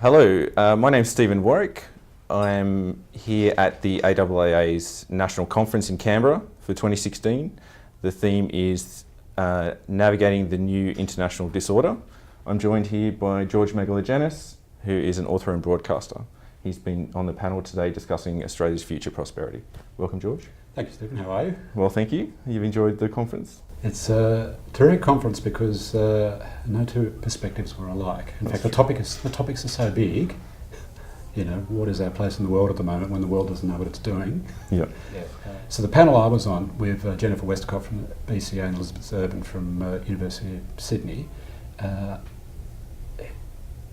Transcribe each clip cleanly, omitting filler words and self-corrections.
Hello, my name's Steven Warwick. I'm here at the AIIA's National Conference in Canberra for 2016. The theme is Navigating the New International Disorder. I'm joined here by George Megalogenis, who is an author and broadcaster. He's been on the panel today discussing Australia's future prosperity. Welcome, George. Thank you, Stephen. How are you? Well, thank you. You've enjoyed the conference? It's a terrific conference because no two perspectives were alike. In fact, the topics are so big. You know, what is our place in the world at the moment when the world doesn't know what it's doing? Yeah. So the panel I was on with Jennifer Westcott from BCA and Elizabeth Urban from University of Sydney.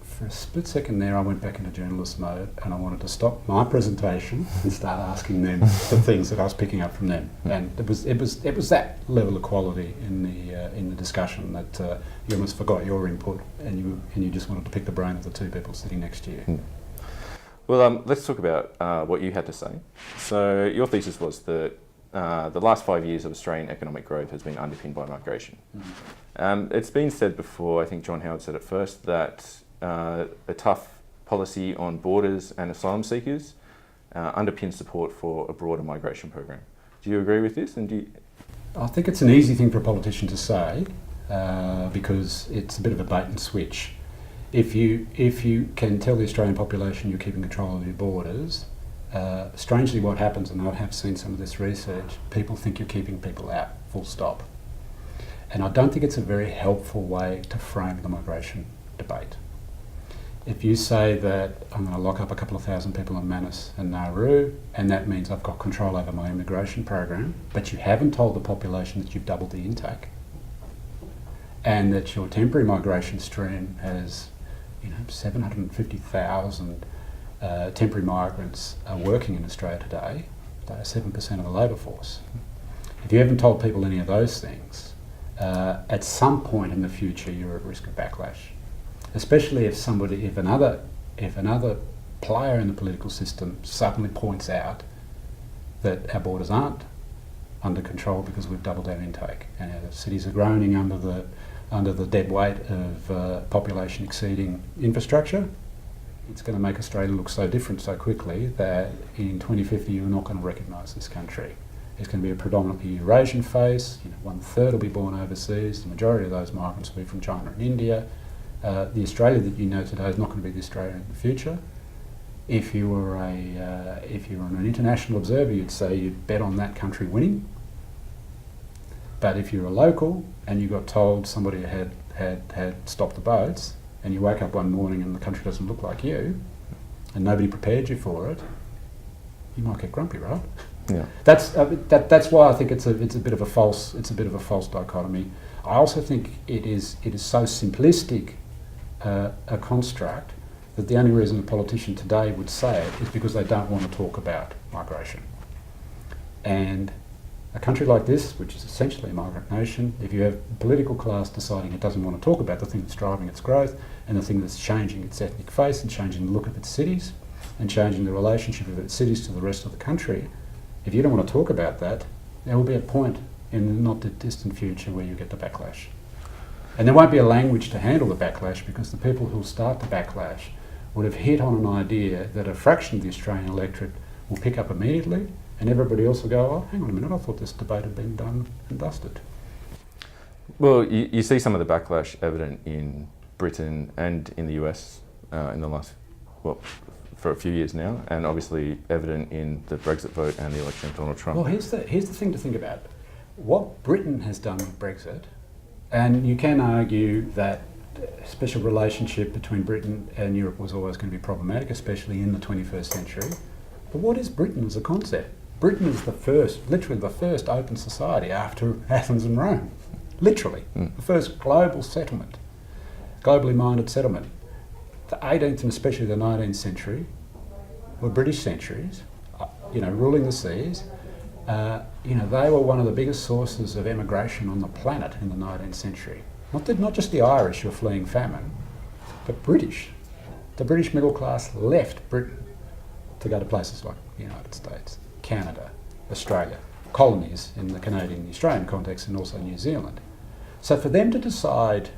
For a split second there, I went back into journalist mode and I wanted to stop my presentation and start asking them the things that I was picking up from them. And it was that level of quality in the discussion that you almost forgot your input and you just wanted to pick the brain of the two people sitting next to you. Well, let's talk about what you had to say. So your thesis was that the last 5 years of Australian economic growth has been underpinned by migration. It's been said before, I think John Howard said it first, that a tough policy on borders and asylum seekers underpins support for a broader migration program. Do you agree with this? And I think it's an easy thing for a politician to say because it's a bit of a bait and switch. If you can tell the Australian population you're keeping control of your borders, strangely what happens, and I have seen some of this research, people think you're keeping people out, full stop. And I don't think it's a very helpful way to frame the migration debate. If you say that I'm going to lock up a couple of thousand people in Manus and Nauru, and that means I've got control over my immigration program, but you haven't told the population that you've doubled the intake, and that your temporary migration stream has, 750,000 temporary migrants are working in Australia today. They are 7% of the labour force. If you haven't told people any of those things, at some point in the future you're at risk of backlash. Especially if another player in the political system suddenly points out that our borders aren't under control because we've doubled our intake and our cities are groaning under the dead weight of population exceeding infrastructure. It's going to make Australia look so different so quickly that in 2050 you're not going to recognise this country. It's going to be a predominantly Eurasian face. 1/3 will be born overseas. The majority of those migrants will be from China and India. The Australia that you know today is not going to be the Australia in the future. If you were an international observer, you'd say you'd bet on that country winning. But if you're a local and you got told somebody had stopped the boats, and you wake up one morning and the country doesn't look like you, and nobody prepared you for it, you might get grumpy, right? Yeah. That's why I think it's a bit of a false dichotomy. I also think it is so simplistic a construct that the only reason a politician today would say it is because they don't want to talk about migration. And a country like this, which is essentially a migrant nation, if you have a political class deciding it doesn't want to talk about the thing that's driving its growth and the thing that's changing its ethnic face and changing the look of its cities and changing the relationship of its cities to the rest of the country, if you don't want to talk about that, there will be a point in the not distant future where you get the backlash. And there won't be a language to handle the backlash because the people who'll start the backlash would have hit on an idea that a fraction of the Australian electorate will pick up immediately, and everybody else will go, oh, hang on a minute, I thought this debate had been done and dusted. Well, you see some of the backlash evident in Britain and in the US in the last, for a few years now, and obviously evident in the Brexit vote and the election of Donald Trump. Well, here's the thing to think about. What Britain has done with Brexit, and you can argue that a special relationship between Britain and Europe was always going to be problematic, especially in the 21st century. But what is Britain as a concept? Britain is literally the first open society after Athens and Rome. Literally, the first global settlement, globally minded settlement. The 18th and especially the 19th century were British centuries, ruling the seas. They were one of the biggest sources of emigration on the planet in the 19th century. Not just the Irish who were fleeing famine, but British. The British middle class left Britain to go to places like the United States, Canada, Australia, colonies in the Canadian and Australian context, and also New Zealand. So for them to decide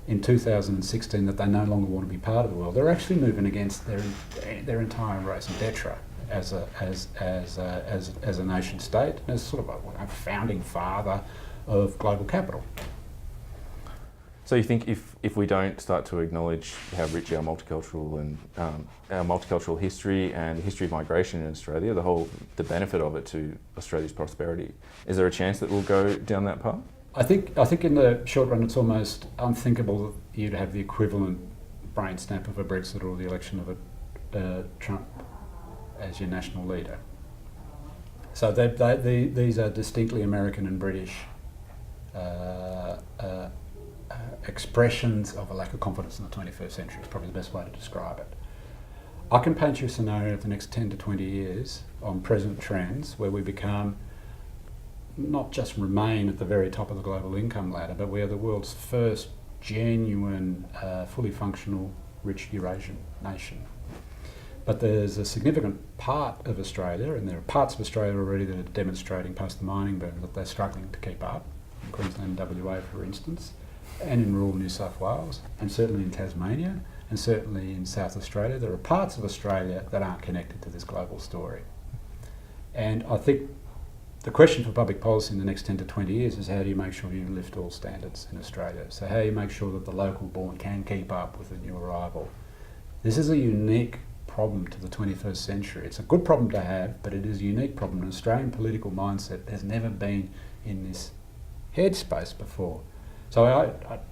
in 2016 that they no longer want to be part of the world. They're actually moving against their entire raison d'etre as a nation state, as sort of a founding father of global capital. So you think if we don't start to acknowledge how rich our multicultural and our multicultural history and the history of migration in Australia, the benefit of it to Australia's prosperity, is there a chance that we'll go down that path? I think in the short run it's almost unthinkable that you'd have the equivalent brain snap of a Brexit or the election of a Trump as your national leader. So these are distinctly American and British expressions of a lack of confidence in the 21st century is probably the best way to describe it. I can paint you a scenario of the next 10 to 20 years on present trends where we become, not just remain at the very top of the global income ladder, but we are the world's first genuine, fully functional, rich Eurasian nation. But there's a significant part of Australia, and there are parts of Australia already that are demonstrating post the mining boom that they're struggling to keep up, in Queensland and WA for instance, and in rural New South Wales, and certainly in Tasmania, and certainly in South Australia. There are parts of Australia that aren't connected to this global story. And I think the question for public policy in the next 10 to 20 years is how do you make sure you lift all standards in Australia? So how do you make sure that the local born can keep up with the new arrival? This is a unique problem to the 21st century. It's a good problem to have, but it is a unique problem. An Australian political mindset has never been in this headspace before. So not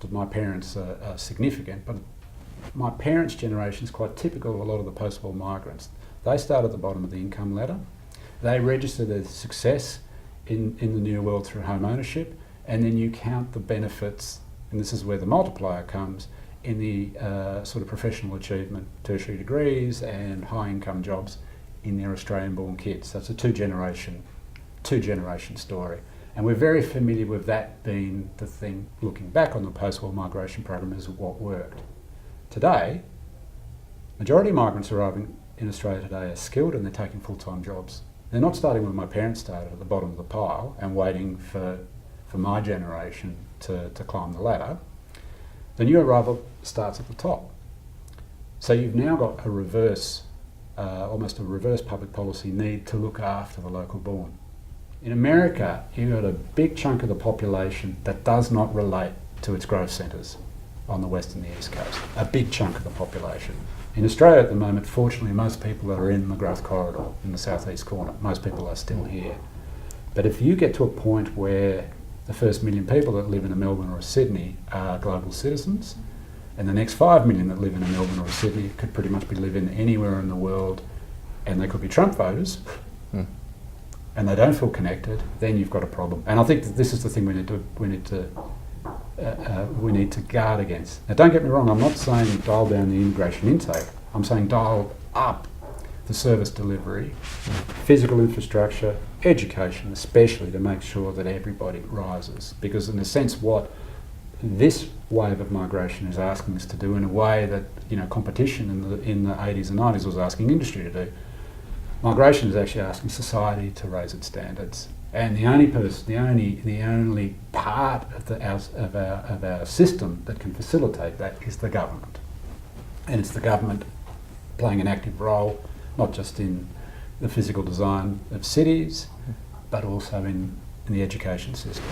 that my parents are significant, but my parents' generation is quite typical of a lot of the post-war migrants. They start at the bottom of the income ladder. They register their success in the new world through home ownership, and then you count the benefits, and this is where the multiplier comes, in the sort of professional achievement, tertiary degrees and high income jobs in their Australian born kids. So it's a two generation story. And we're very familiar with that being the thing, looking back on the post-war migration program, is what worked. Today, majority of migrants arriving in Australia today are skilled and they're taking full-time jobs. They're not starting where my parents started, at the bottom of the pile, and waiting for my generation to climb the ladder. The new arrival starts at the top. So you've now got a reverse, almost a reverse public policy need to look after the local born. In America, you've got a big chunk of the population that does not relate to its growth centres on the west and the east coast. A big chunk of the population. In Australia at the moment, fortunately, most people are in the growth corridor in the southeast corner. Most people are still here. But if you get to a point where the first 1 million people that live in a Melbourne or a Sydney are global citizens, and the next 5 million that live in a Melbourne or a Sydney could pretty much be living anywhere in the world, and they could be Trump voters, and they don't feel connected, then you've got a problem. And I think that this is the thing we need to guard against. Now, don't get me wrong. I'm not saying dial down the immigration intake. I'm saying dial up the service delivery, physical infrastructure, education, especially to make sure that everybody rises. Because in a sense, what this wave of migration is asking us to do, in a way that competition in the 80s and 90s was asking industry to do, migration is actually asking society to raise its standards. And the only part of our system that can facilitate that is the government. And it's the government playing an active role, not just in the physical design of cities, but also in the education system.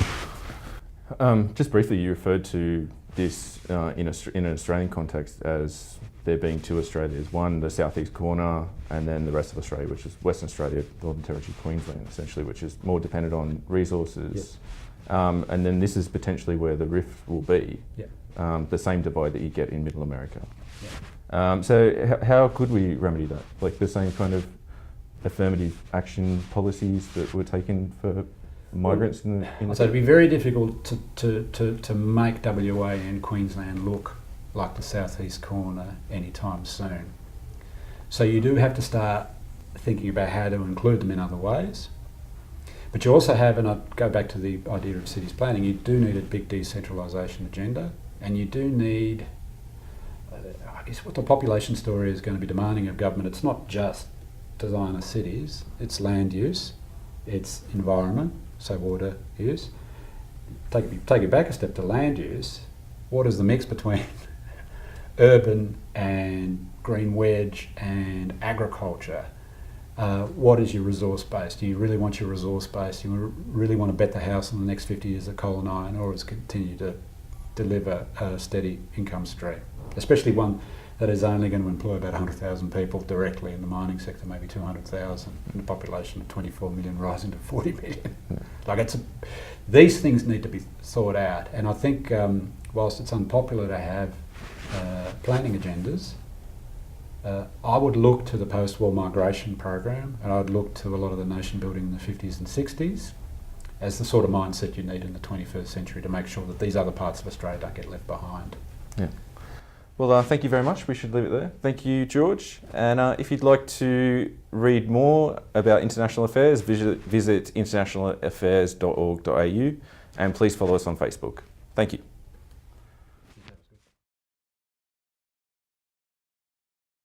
Just briefly, you referred to this in an Australian context as there being two Australias, one the southeast corner and then the rest of Australia, which is Western Australia, Northern Territory, Queensland essentially, which is more dependent on resources. Yes. And then this is potentially where the rift will be, the same divide that you get in Middle America. Yeah. So how could we remedy that? Like the same kind of affirmative action policies that were taken for migrants in the So it'd be very difficult to make WA and Queensland look like the southeast corner anytime soon. So you do have to start thinking about how to include them in other ways. But you also have, and I'd go back to the idea of cities planning, you do need a big decentralisation agenda, and you do need, I guess what the population story is going to be demanding of government, it's not just design of cities, it's land use, it's environment, so water use. Take it back a step to land use. what is the mix between urban and green wedge and agriculture? What is your resource base? Do you really want your resource base? Do you really want to bet the house on the next 50 years of coal and iron, or is continue to deliver a steady income stream, especially one that is only going to employ about 100,000 people directly in the mining sector, maybe 200,000, and a population of 24 million rising to 40 million. Like these things need to be thought out, and I think whilst it's unpopular to have planning agendas, I would look to the post-war migration program, and I'd look to a lot of the nation building in the 50s and 60s as the sort of mindset you need in the 21st century to make sure that these other parts of Australia don't get left behind. Yeah. Well, thank you very much. We should leave it there. Thank you, George. And if you'd like to read more about international affairs, visit internationalaffairs.org.au, and please follow us on Facebook. Thank you.